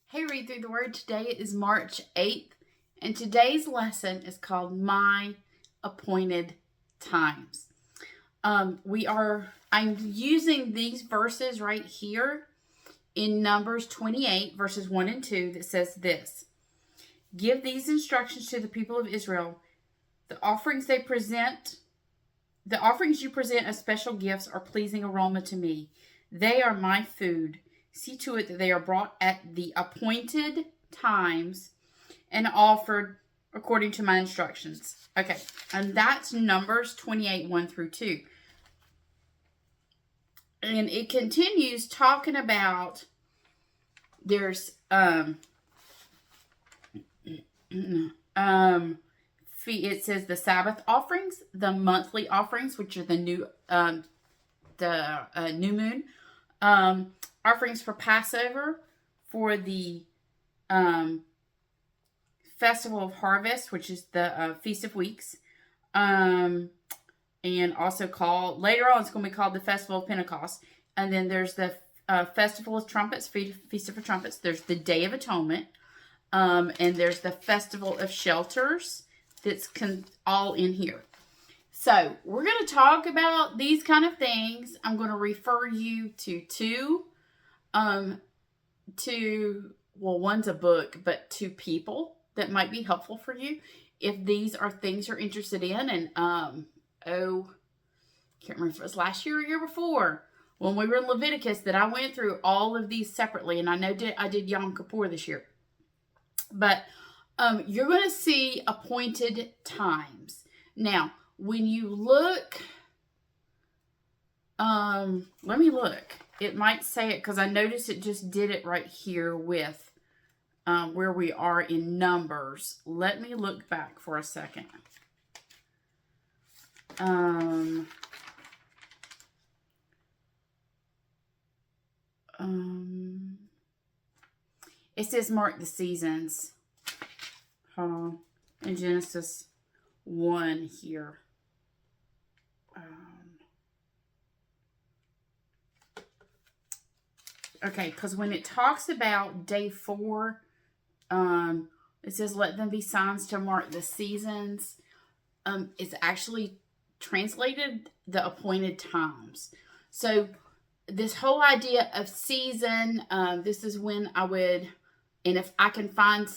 Hey, Read Through the Word. Today is March 8th, and today's lesson is called My Appointed Times. I'm using these verses right here in Numbers 28, verses 1 and 2, that says this: Give these instructions to the people of Israel. The offerings you present as special gifts are pleasing aroma to me. They are my food. See to it that they are brought at the appointed times and offered according to my instructions. Okay, and that's Numbers 28, 1 through 2. And it continues talking about there's it says the Sabbath offerings, the monthly offerings, which are the new moon, offerings for Passover, for the Festival of Harvest, which is the Feast of Weeks, and also later on it's going to be called the Festival of Pentecost. And then there's the Festival of Trumpets, Feast of Trumpets. There's the Day of Atonement, and there's the Festival of Shelters. That's all in here. So we're going to talk about these kind of things. I'm going to refer you to one's a book, but two people that might be helpful for you if these are things you're interested in. And can't remember if it was last year or year before when we were in Leviticus that I went through all of these separately, and I know I did Yom Kippur this year, but you're going to see appointed times. Now, when you look, let me look. It might say it because I noticed it just did it right here with where we are in Numbers. Let me look back for a second. It says mark the seasons. Hold on. In Genesis 1 here. Okay, because when it talks about day 4, it says, let them be signs to mark the seasons. It's actually translated the appointed times. So this whole idea of season, this is when I would, and if I can find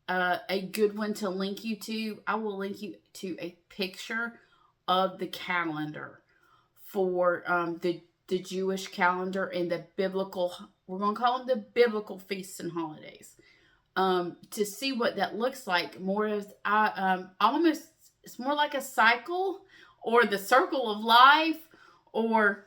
a good one to link you to, I will link you to a picture of the calendar for the Jewish calendar and the biblical, we're going to call them the biblical feasts and holidays, to see what that looks like. More as almost, it's more like a cycle or the circle of life, or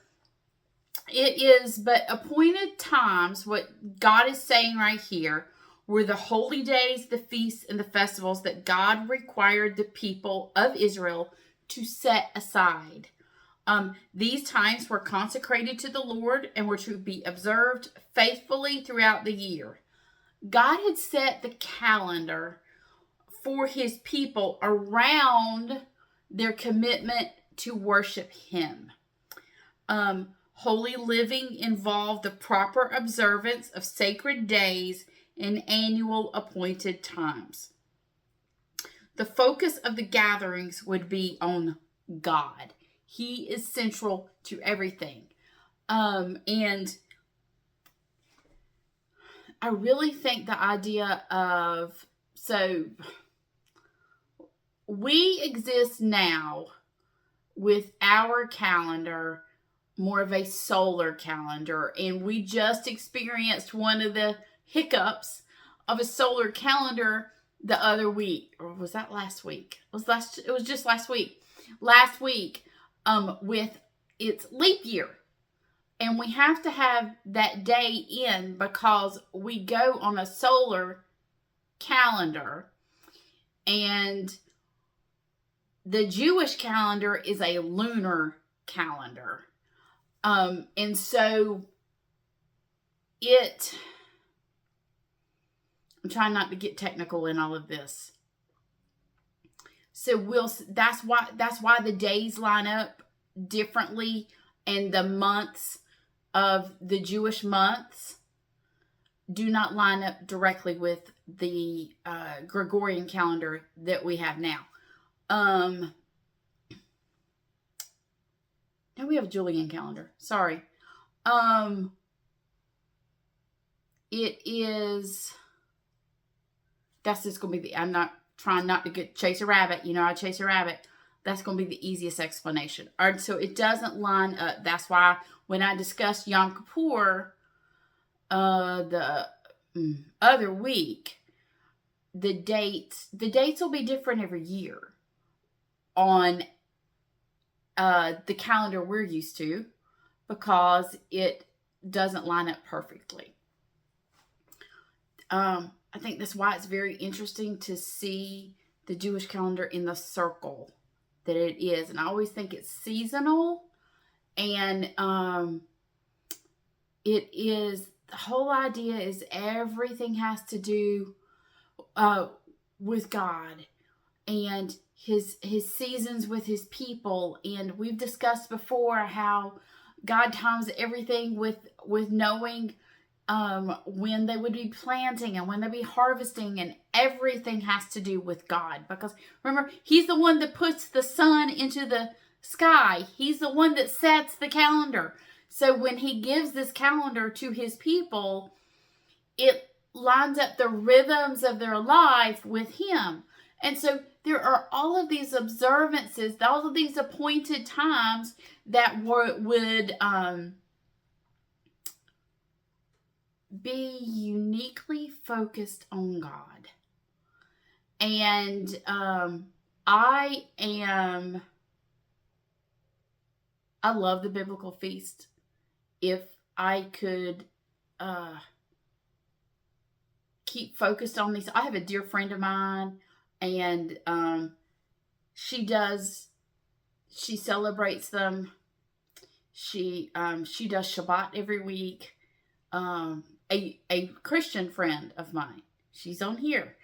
it is, but appointed times. What God is saying right here were the holy days, the feasts, and the festivals that God required the people of Israel to set aside. These times were consecrated to the Lord and were to be observed faithfully throughout the year. God had set the calendar for his people around their commitment to worship him. Holy living involved the proper observance of sacred days and annual appointed times. The focus of the gatherings would be on God. He is central to everything. And I really think the idea of, so we exist now with our calendar, more of a solar calendar, and we just experienced one of the hiccups of a solar calendar the other week, or was that last week? It was just last week. Last week, with its leap year, and we have to have that day in because we go on a solar calendar, and the Jewish calendar is a lunar calendar. And so I'm trying not to get technical in all of this. So that's why the days line up differently, and the months of the Jewish months do not line up directly with the Gregorian calendar that we have now. No, we have a Julian calendar. Sorry. It is, that's just going to be I'm not trying not to chase a rabbit. You know, I chase a rabbit. That's going to be the easiest explanation. All right, so it doesn't line up. That's why when I discussed Yom Kippur the other week, the dates will be different every year on the calendar we're used to, because it doesn't line up perfectly. I think that's why it's very interesting to see the Jewish calendar in the circle that it is. And I always think it's seasonal, and it is, the whole idea is everything has to do with God and his seasons with his people. And we've discussed before how God times everything with knowing when they would be planting and when they'd be harvesting, and everything has to do with God. Because remember, he's the one that puts the sun into the sky. He's the one that sets the calendar. So when he gives this calendar to his people, it lines up the rhythms of their life with him. And so there are all of these observances, all of these appointed times that would be uniquely focused on God. And I love the biblical feast. If I could keep focused on these, I have a dear friend of mine, and she celebrates them. She does Shabbat every week. A Christian friend of mine, she's on here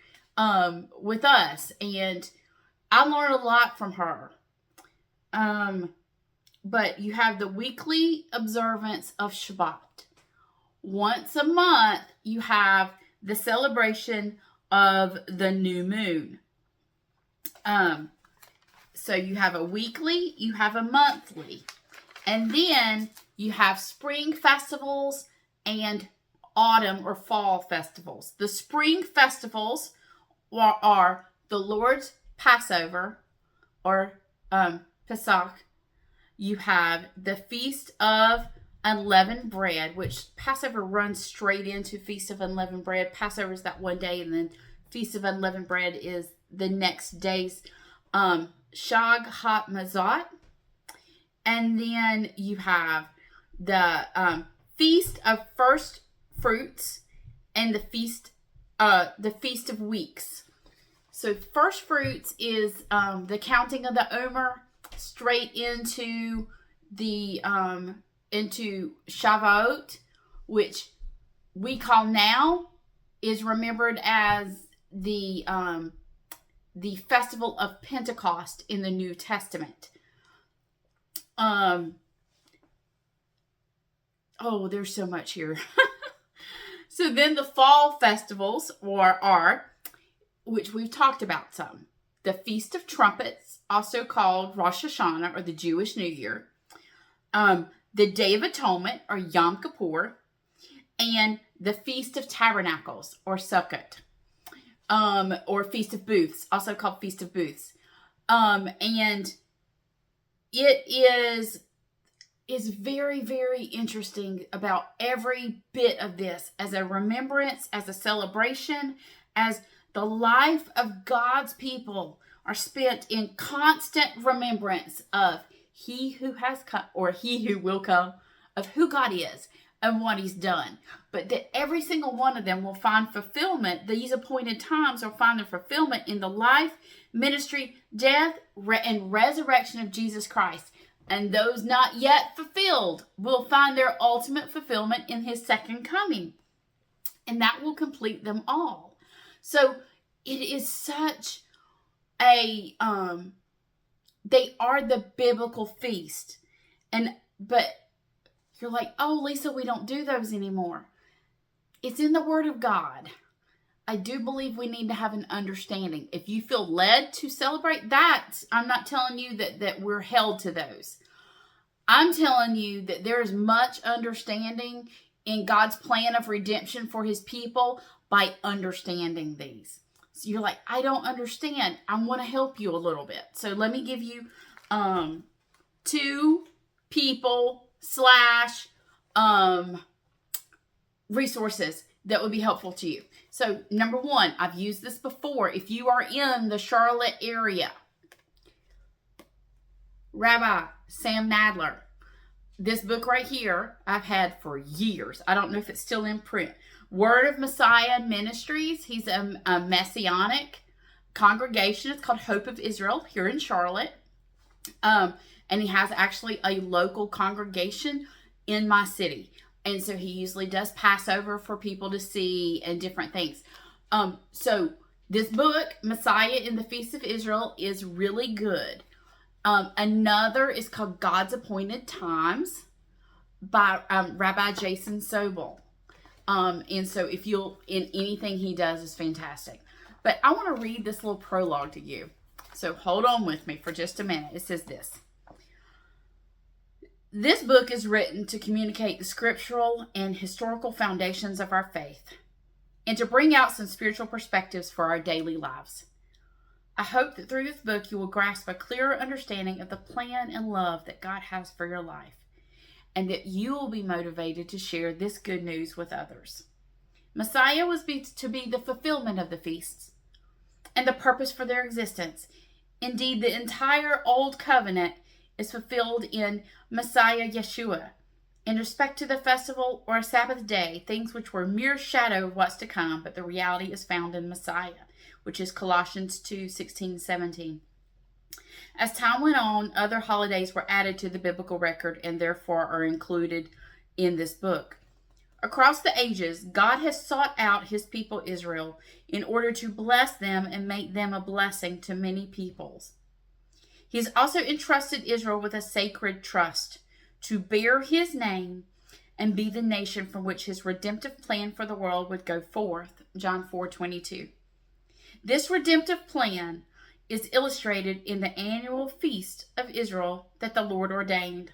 with us, and I learn a lot from her. But you have the weekly observance of Shabbat. Once a month, you have the celebration of the new moon. So you have a weekly, you have a monthly, and then you have spring festivals and autumn or fall festivals. The spring festivals are the Lord's Passover, or Pesach. You have the Feast of Unleavened Bread, which Passover runs straight into Feast of Unleavened Bread. Passover is that one day, and then Feast of Unleavened Bread is the next day's Shag HaMazot. And then you have the Feast of First Fruits and the Feast of Weeks. So First Fruits is the counting of the Omer straight into the into Shavuot, which we call now is remembered as the festival of Pentecost in the New Testament. Oh, there's so much here. So then the fall festivals are, which we've talked about some. The Feast of Trumpets, also called Rosh Hashanah, or the Jewish New Year. The Day of Atonement, or Yom Kippur. And the Feast of Tabernacles, or Sukkot. Or Feast of Booths, also called Feast of Booths. And it is very, very interesting about every bit of this as a remembrance, as a celebration, as the life of God's people are spent in constant remembrance of he who has come, or he who will come, of who God is and what he's done. But that every single one of them will find fulfillment. These appointed times will find their fulfillment in the life, ministry, death, and resurrection of Jesus Christ. And those not yet fulfilled will find their ultimate fulfillment in his second coming. And that will complete them all. So it is such a, they are the biblical feast. But you're like, oh, Lisa, we don't do those anymore. It's in the Word of God. I do believe we need to have an understanding. If you feel led to celebrate that, I'm not telling you that we're held to those. I'm telling you that there is much understanding in God's plan of redemption for his people by understanding these. So you're like, I don't understand. I want to help you a little bit. So let me give you 2 people / resources that would be helpful to you. So number 1, I've used this before. If you are in the Charlotte area, Rabbi Sam Nadler, this book right here, I've had for years. I don't know if it's still in print. Word of Messiah Ministries. He's a messianic congregation. It's called Hope of Israel here in Charlotte. And he has actually a local congregation in my city. And so he usually does Passover for people to see and different things. So this book, Messiah in the Feast of Israel, is really good. Another is called God's Appointed Times by Rabbi Jason Sobel. And so if you'll, in anything he does is fantastic. But I want to read this little prologue to you. So hold on with me for just a minute. It says this. This book is written to communicate the scriptural and historical foundations of our faith and to bring out some spiritual perspectives for our daily lives. I hope that through this book you will grasp a clearer understanding of the plan and love that God has for your life, and that you will be motivated to share this good news with others. Messiah was to be the fulfillment of the feasts and the purpose for their existence. Indeed, the entire Old Covenant is fulfilled in Messiah Yeshua. In respect to the festival or a Sabbath day, things which were mere shadow of what's to come, but the reality is found in Messiah, which is Colossians 2:16-17. As time went on, other holidays were added to the biblical record and therefore are included in this book. Across the ages, God has sought out his people Israel in order to bless them and make them a blessing to many peoples. He has also entrusted Israel with a sacred trust to bear his name and be the nation from which his redemptive plan for the world would go forth. John 4:22. This redemptive plan is illustrated in the annual feast of Israel that the Lord ordained.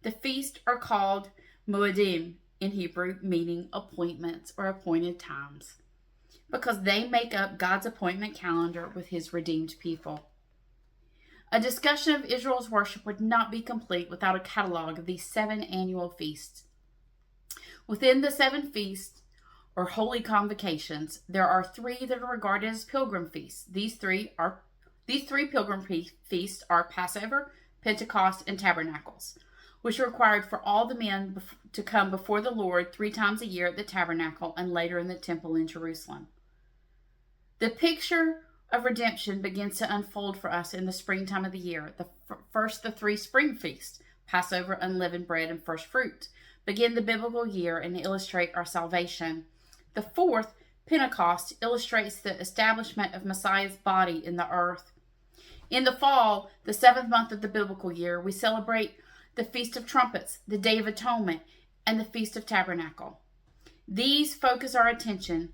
The feasts are called Moedim in Hebrew, meaning appointments or appointed times, because they make up God's appointment calendar with his redeemed people. A discussion of Israel's worship would not be complete without a catalog of these 7 annual feasts. Within the 7 feasts, or holy convocations, there are 3 that are regarded as pilgrim feasts. These three pilgrim feasts are Passover, Pentecost, and Tabernacles, which are required for all the men to come before the Lord 3 times a year at the tabernacle and later in the temple in Jerusalem. The picture of redemption begins to unfold for us in the springtime of the year. The 3 spring feasts, Passover, unleavened bread, and first fruits, begin the biblical year and illustrate our salvation. The 4th, Pentecost, illustrates the establishment of Messiah's body in the earth. In the fall, the 7th month of the biblical year, we celebrate the Feast of Trumpets, the Day of Atonement, and the Feast of Tabernacle. These focus our attention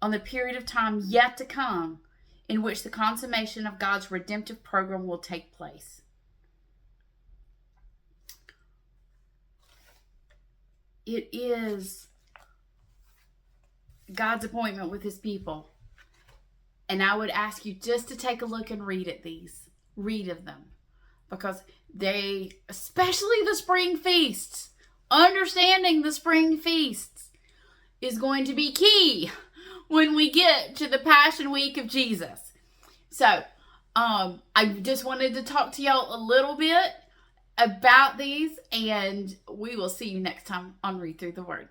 on the period of time yet to come in which the consummation of God's redemptive program will take place. It is God's appointment with his people. And I would ask you just to take a look and read of them. Because they, especially the spring feasts, understanding the spring feasts is going to be key when we get to the Passion Week of Jesus. So, I just wanted to talk to y'all a little bit about these, and we will see you next time on Read Through the Word.